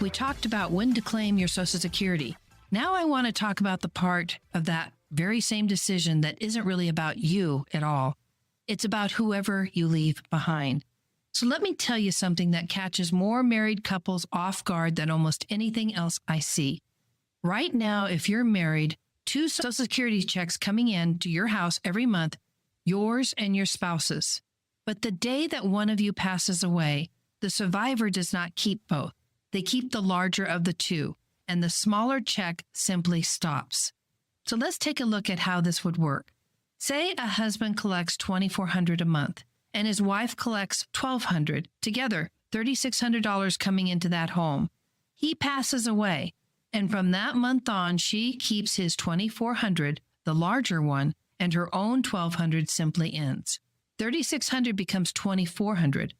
We talked about when to claim your Social Security. Now I want to talk about the part of that very same decision that isn't really about you at all. It's about whoever you leave behind. So let me tell you something that catches more married couples off guard than almost anything else I see. Right now, if you're married, 2 Social Security checks coming in to your house every month, yours and your spouse's. But the day that one of you passes away, the survivor does not keep both. They keep the larger of the 2, and the smaller check simply stops. So let's take a look at how this would work. Say a husband collects $2,400 a month, and his wife collects $1,200, together $3,600 coming into that home. He passes away, and from that month on, she keeps his $2,400, the larger one, and her own $1,200 simply ends. $3,600 becomes $2,400.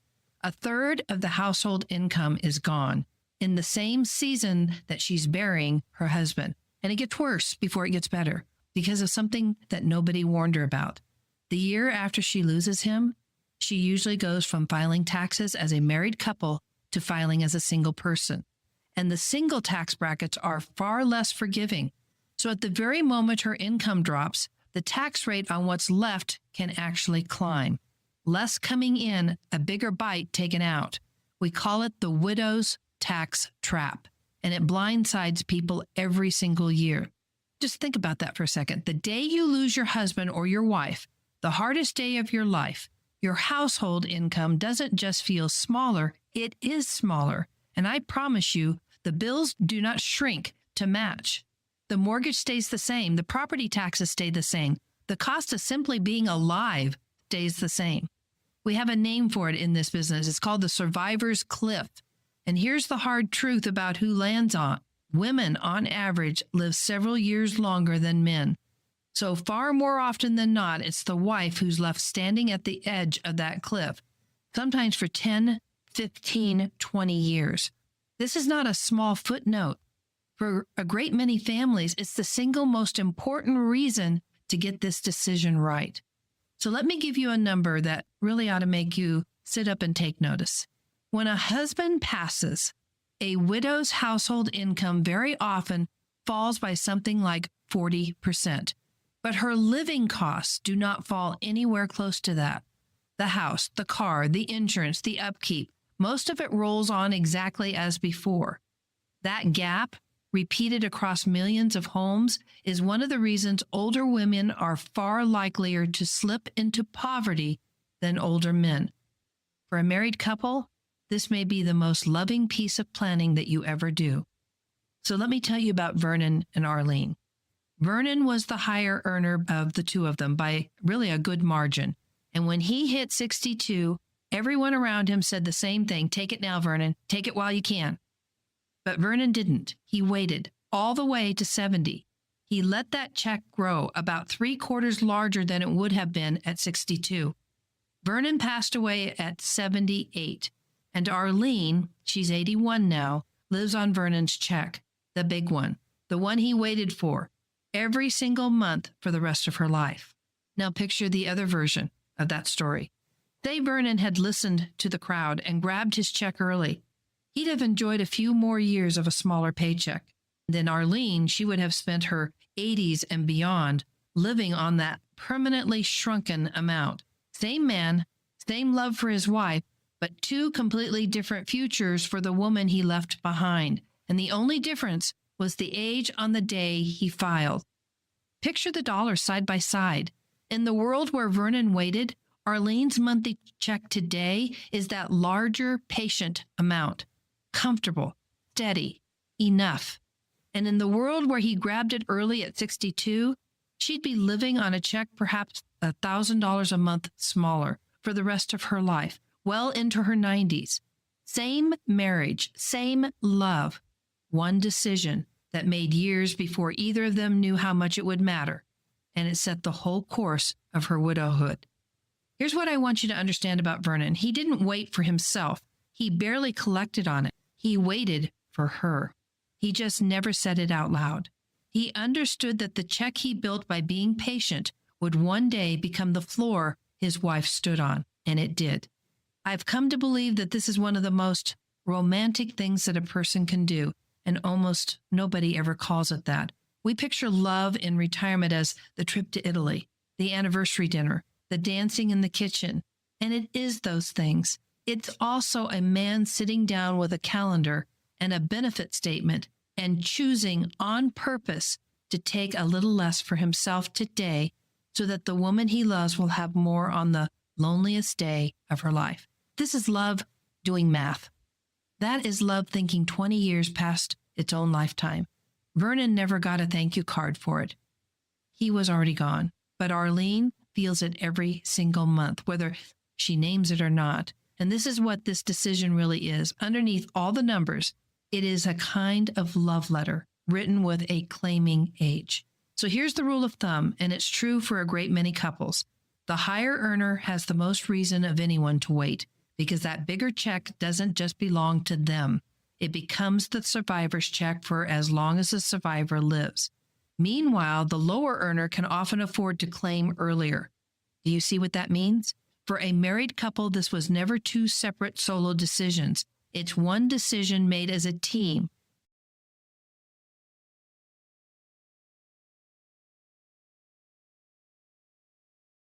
A third of the household income is gone in the same season that she's burying her husband. And it gets worse before it gets better because of something that nobody warned her about. The year after she loses him, she usually goes from filing taxes as a married couple to filing as a single person. And the single tax brackets are far less forgiving. So at the very moment her income drops, the tax rate on what's left can actually climb. Less coming in, a bigger bite taken out. We call it the widow's tax trap, and it blindsides people every single year. Just think about that for a second. The day you lose your husband or your wife, the hardest day of your life, your household income doesn't just feel smaller, it is smaller. And I promise you, the bills do not shrink to match. The mortgage stays the same. The property taxes stay the same. The cost of simply being alive stays the same. We have a name for it in this business. It's called the survivor's cliff. And here's the hard truth about who lands on. Women, on average, live several years longer than men. So far more often than not, it's the wife who's left standing at the edge of that cliff, sometimes for 10, 15, 20 years. This is not a small footnote. For a great many families, it's the single most important reason to get this decision right. So let me give you a number that really ought to make you sit up and take notice. When a husband passes, a widow's household income very often falls by something like 40%. But her living costs do not fall anywhere close to that. The house, the car, the insurance, the upkeep, most of it rolls on exactly as before. That gap, repeated across millions of homes, is one of the reasons older women are far likelier to slip into poverty than older men. For a married couple, this may be the most loving piece of planning that you ever do. So let me tell you about Vernon and Arlene. Vernon was the higher earner of the 2 of them by really a good margin. And when he hit 62, everyone around him said the same thing. Take it now, Vernon. Take it while you can. But Vernon didn't. He waited all the way to 70. He let that check grow about 3/4 larger than it would have been at 62. Vernon passed away at 78. And Arlene, she's 81 now, lives on Vernon's check, the big one, the one he waited for, every single month for the rest of her life. Now picture the other version of that story. Say Vernon had listened to the crowd and grabbed his check early. He'd have enjoyed a few more years of a smaller paycheck. Then Arlene, she would have spent her 80s and beyond living on that permanently shrunken amount. Same man, same love for his wife, but 2 completely different futures for the woman he left behind. And the only difference was the age on the day he filed. Picture the dollars side by side. In the world where Vernon waited, Arlene's monthly check today is that larger patient amount. Comfortable, steady, enough. And in the world where he grabbed it early at 62, she'd be living on a check perhaps $1,000 a month smaller for the rest of her life, well into her 90s. Same marriage, same love. One decision that made years before either of them knew how much it would matter, and it set the whole course of her widowhood. Here's what I want you to understand about Vernon. He didn't wait for himself. He barely collected on it. He waited for her. He just never said it out loud. He understood that the check he built by being patient would one day become the floor his wife stood on, and it did. I've come to believe that this is one of the most romantic things that a person can do, and almost nobody ever calls it that. We picture love in retirement as the trip to Italy, the anniversary dinner, the dancing in the kitchen, and it is those things. It's also a man sitting down with a calendar and a benefit statement and choosing on purpose to take a little less for himself today so that the woman he loves will have more on the loneliest day of her life. This is love doing math. That is love thinking 20 years past its own lifetime. Vernon never got a thank you card for it. He was already gone. But Arlene feels it every single month, whether she names it or not. And this is what this decision really is. Underneath all the numbers, it is a kind of love letter written with a claiming age. So here's the rule of thumb, and it's true for a great many couples. The higher earner has the most reason of anyone to wait, because that bigger check doesn't just belong to them. It becomes the survivor's check for as long as the survivor lives. Meanwhile, the lower earner can often afford to claim earlier. Do you see what that means? For a married couple, this was never two separate solo decisions. It's one decision made as a team,